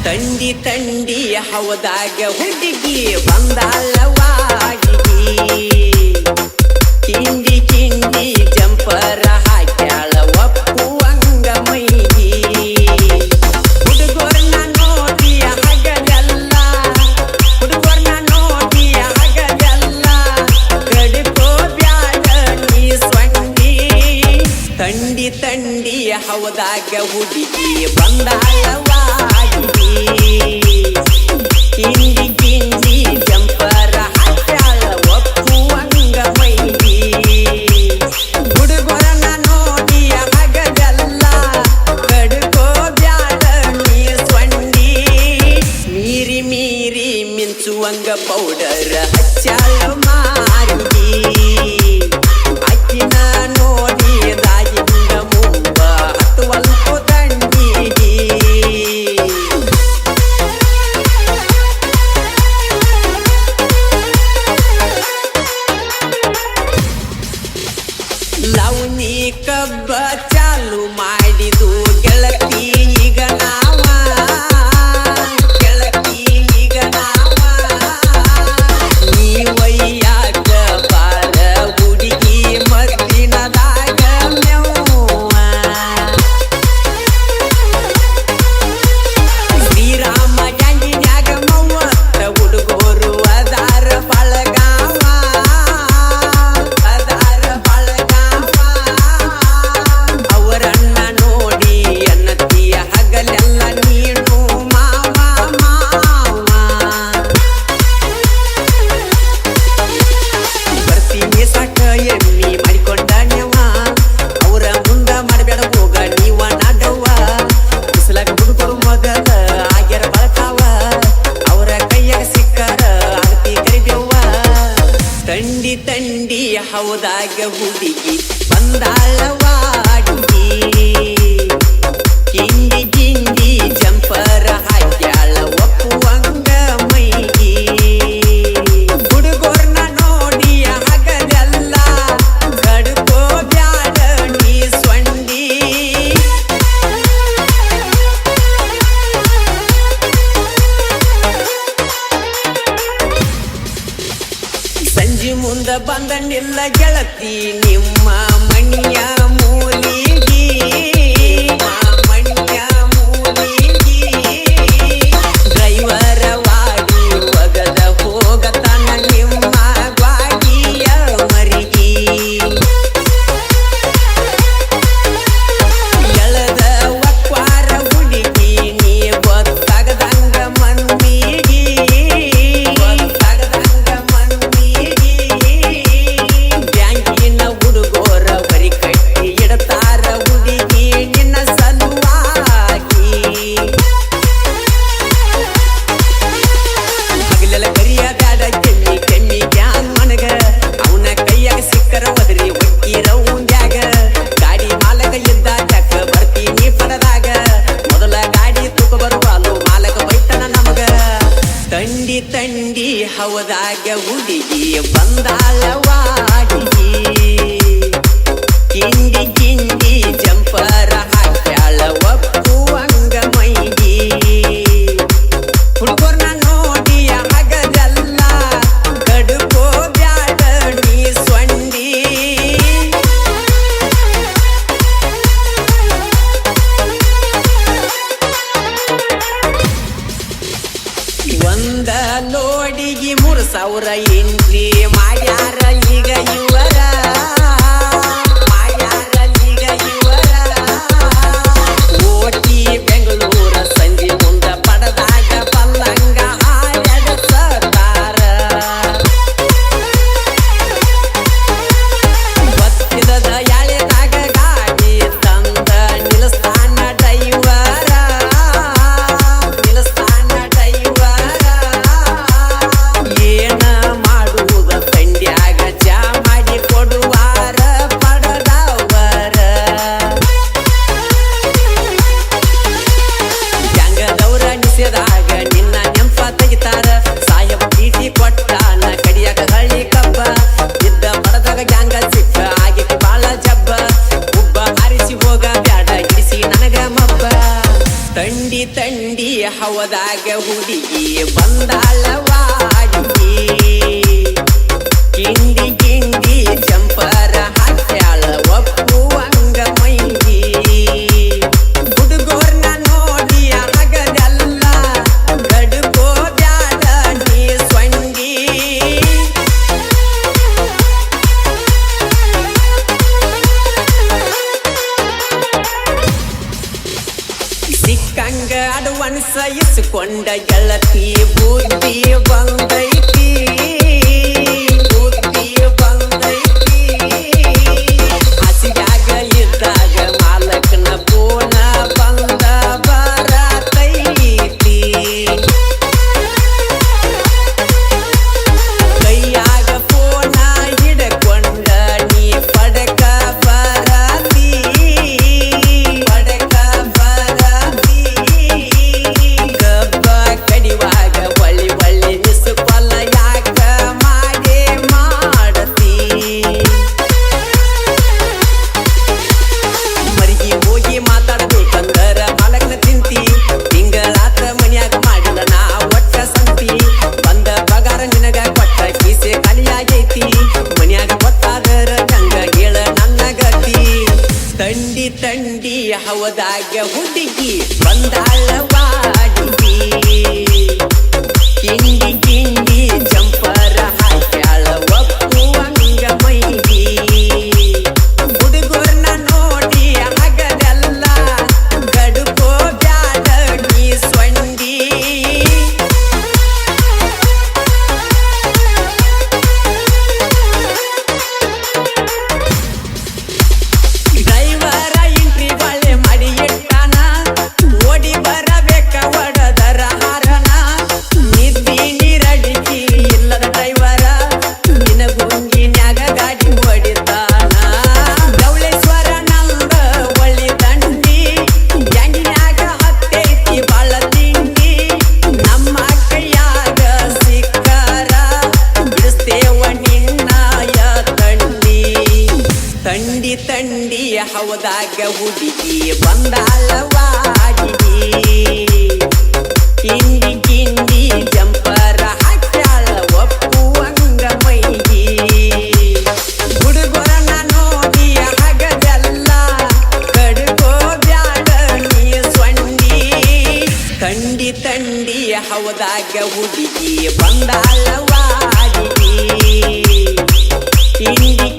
ತಂಡಿ ತಂಡಿ ಹೌದಾಗ ಹುಡುಗಿ ಬಂದಾಳವಾಗಿ ಕಿಂಡಿ ಕಿಂಡಿ ಜಂಪರ ಹಾಕ್ಯಾಳ ಒಪ್ಪುವಂಗ ಮೈಗಿ ಹುಡುಗರ್ನ ನೋಡಿ ಹಗಲೆಲ್ಲ ಕಡಿಕೋ ಬ್ಯಾಡ ನೀ ಸ್ವಂಡಿ ತಂಡಿ ತಂಡಿ ಹೌದಾಗ ಹುಡುಗಿ ಬಂದಾಳವಾಗಿ ಕಿಂಡಿ ಕಿಂಡಿ ಜಂಪರ ಹಾಕ್ಯಾಳ ಒಪ್ಪುವಂಗ ಮೈಗಿ ಹುಡುಗರನ್ನ ನೋಡಿ ಹಗಲೆಲ್ಲ ಕಡ್ಕೋ ಬ್ಯಾಡ ನೀ ಸ್ವಂಡಿ ಮೀರಿ ಮೀರಿ ಮಿಂಚುವಂಗ ಪೌಡರ್ ಹಚ್ಚಾಳ ಮಾರಿ ಅಕ್ಕಿನ ನೋಡಿ ದಾಗಿಂದ ಮುಂಬ ಹತ್ತುವಲ್ಪು ತಂಡಿಗಿ ಲೌನಿ ಕಬ್ಬ ಚಾಲು ಮಾಡಿದು ಗೆಳತಿ ಈಗ ನಾವ ನೀವಯ್ಯಾಕ ಬಾರ ಹುಡುಗಿ ಮದ್ದಿನದಾಗ ಮೆವ್ವ ಶ್ರೀರಾಮ ಗ್ಯಾಂಗಿನ್ಯಾಗ ಮವ್ವತ್ತ ಹುಡುಗೋರು ಅದಾರ ಬಳಗಾವ ಅವರನ್ನ ನೋಡಿ ಅನ್ನತಿಯ ಹಗಲೆಲ್ಲ ನೀನು ಮಾವ ಬರ್ತೀನಿ ಸಾಕ ಎಮ್ಮಿ ಮಾಡಿಕೊಂಡ ನೆವ ಅವರ ಮುಂದ ಮಾಡಬೇಡ ಹೋಗ ನೀವ ನಾಡವ್ವ ಬಿಸಿಲಾಗ ಹುಡುಗರು ಮೊದಲ ಆಗ್ಯಾರ ಬಳಕಾವ ಅವರ ಕೈಯಾಗ ಸಿಕ್ಕಾರ ಆಗತಿ ಕರಿಬೇವ್ವ ತಂಡಿ ತಂಡಿ ಹೌದಾಗ ಹುಡುಗಿ ಬಂದಾಳವಾಗಿ ಕಿಂಡಿ ಕಿಂಡಿ ಜಂಪರ ಹಾಕ್ಯಾಳ ಒಪ್ಪುವಂಗ ಮೈಗಿ ಹುಡುಗರ್ನ ನೋಡಿ ಹಗಲೆಲ್ಲ ಕಡ್ಕೋ ಬ್ಯಾಡ ನೀ ಸ್ವಂಡಿ ಸಂಜೆ ಮುಂದ ಬಂದ ನಿಲ್ಲ ಗೆಳತಿ ನಿಮ್ಮ ಮಣಿಯ ಮೂಲಿಗಿ ಡ್ರೈವರ ವಾಡಿ ಒಗದ ಹೋಗತನ ನಿಮ್ಮ ಗ್ವಾಡಿಯ ಮರಿಗಿ ಎಳದ ಒಕ್ವಾರ ಹುಡುಗಿ ನೀ ಗೊತ್ತಾಗದಂಗ ಮಂದಿಗಿ ಬ್ಯಾಂಕಿನ ಹುಡುಗೋರ ಬರಿ ಕಟ್ಟಿ ಇಡತಾರ ಹುಡುಗಿ ನಿನ್ನ ಸಲುವಾಗಿ ಹಗಲೆಲ್ಲ ಕರಿಯ ಬ್ಯಾಡ ಕೆಮ್ಮಿ ಕೆಮ್ಮಿ ಗ್ಯಾನ್ ಮನಗ ಅವನ ಕೈಯಾಗ ಸಿಕ್ಕರ ಒದರಿ ಒಕ್ಕಿರ ಉಂಡ್ಯಾಗ ಗಾಡಿ ಮಾಲಕ ಇದ್ದ ಚಕ ಬರ್ತೀನಿ ಪಡದಾಗ ಮೊದಲ ಗಾಡಿ ತೂಕ ಬರುವಾಲು ಮಾಲಕ ಬೈತನ ನಮಗ ತಂಡಿ ತಂಡಿ ಹೌದಾಗ ಹುಡುಗಿ ಬಂದಾಳವಾಗಿ ಕಿಂಡಿ ಕಿಂಡಿ ಜಂಪರ ಹಾಕ್ಯಾಳ ಒಪ್ಪುವಂಗ ಮೈಗಿ ಹುಡುಗರ್ನ ನೋಡಿ ಹಗಲೆಲ್ಲ ಕಡ್ಕೋ ಬ್ಯಾಡ ನೀ ಸ್ವಂಡಿ ಒಂದ ಲೋಡಿಗೆ 3,000 ಎಂಟ್ರಿ ಮಾಡ್ಯಾರ ಈಗ ಇವರ ಓಟಿ ಬೆಂಗಳೂರ ಸಂಜೆ ಮುಂದ ಪಡದಾಗ ಪಲ್ಲಂಗ ಆಡಸತಾರ ಬತ್ತಿದ ಯಾಳೆದಾಗ ಗಾಡಿ ತಂದ ನಿಲ್ಸ್ತಾನ ಡ್ರೈವರ ಏನ ಮಾಡ ತಂಡಿ ತಂಡಿ ಹವದಾಗ ಹುಡುಗಿ ಬಂದಾಳವಾಡಿ ಗಿಂಡಿ ಗಿಂಡಿ ಜಂಪರ ಹಾಕ್ಯಾಳ ಒಪ್ಪುವಂಗ ಮೈಗಿ ಹುಡುಗೋರ್ನ ನೋಡಿ ಆಗದಲ್ಲ ಗಡುಗೋ ಬ್ಯಾಡ ನೀ ಸೊಂಡಿ ಸಿಕ್ಕಂಗ ಅಡ್ವಾನ್ಸ್ ಇಸ್ಕೊಂಡ ಗೆಳತಿ ಬುದ್ಧಿ ಬಂದೈತಿ ಬುದ್ಧಿ ಬಂದೈತಿ ಹಸಿಯಾಗ ಇದ್ದಾಗ ಮಾಲಕನ ಪೋನ ಬಂದ ಬರತೈತಿ ಕೈಯಾಗ ಪೋನ ಹಿಡಕೊಂಡ ನೀ ಪಡಕ ಬರತಿ ಪಡಕ ಬರತಿ ಗಬ್ಬ ಕಡಿವಾಗ ಬಳ್ಳಿ ಬಳ್ಳಿ ನಿಸುಪಲ್ಲ ಯಾಕ ಮಾಡೇ ಮಾಡತಿ ಮರಿಗೆ ಹೋಗಿ ಮಾತಾಡ್ಬೇಕಂದರ ಮಾಲಕನ ತಿಂತಿ ತಿಂಗಳಾತ ಮನ್ಯಾಗ ಮಾಡಿಲ್ಲ ನಾ ಒಟ್ಟ ಸಂತಿ ಬಂದ ಪಗಾರ ನಿನಗ ಕೊಟ್ಟ ಕೀಸೆ ಖಾಲಿಯಾಗೈತಿ ಮನ್ಯಾಗ ಗೊತ್ತಾದರ ಗಂಗ ಹೇಳ ನನ್ನ ಗತಿ ತಂಡಿ ತಂಡಿ ಹವದಾಗ ಹುಡುಗಿ ಬಂದಾಳವಾಡಿ ಕಿಂಡಿ ಕಿಂಡಿ ಜಂಪರ ಹಾಕ್ಯಾಳ ಒಪ್ಪುವಂಗ ಮೈಗಿ ಹುಡುಗರ್ನ ನೋಡಿ ಆಗದಲ್ಲ ಗಡುಗೋ ಬ್ಯಾಡ ನೀ ಸೊಂಡಿ ಡ್ರೈವರ ಎಂಟ್ರಿ ಬಾಳೆ ಮಾಡಿ ಇಟ್ಟಾನ ಓಡಿ ಬರಬೇಕ ಒಡದರ ಹಾರನ ನಿದ್ದಿ ನೀರಡಿಕಿ ಇಲ್ಲದ ಡ್ರೈವರ ನಿನ ಗುಂಗಿನ್ಯಾಗ ಗಾಡಿ ಹೊಡಿತಾನ ಗೌಳೇಶ್ವರ ನಂದ ಒಳ್ಳಿ ದಂಡಿ ಗ್ಯಾಂಗಿನ್ಯಾಗ ಹತ್ತೈತಿ ಬಾಳ ತಿಂಡಿ ನಮ್ಮ ಕೈಯಾಗ ಸಿಕ್ಕಾರ ಬಿಡಿಸ್ತೇವ ನಿನ್ನಯ ತಂಡಿ ತಂಡಿ ತಂಡಿ ಹವದಾಗ ಹುಡುಗಿ ಬಂದಾಳವಾಡಿ ಕಿಂಡಿ ಕಿಂಡಿ ಜಂಪರ ಹಾಕ್ಯಾಳ ಒಪ್ಪುವಂಗ ಮೈಗಿ ಹುಡುಗರನ್ನ ನೋಡಿ ಆಗದಲ್ಲ ಗಡುಗೋ ಬ್ಯಾಡ ನೀ ಸೊಂಡಿ ತಂಡಿ ತಂಡಿ ಹವದಾಗ ಹುಡುಗಿ ಬಂದಾಳವಾಡಿ ಕಿಂಡಿ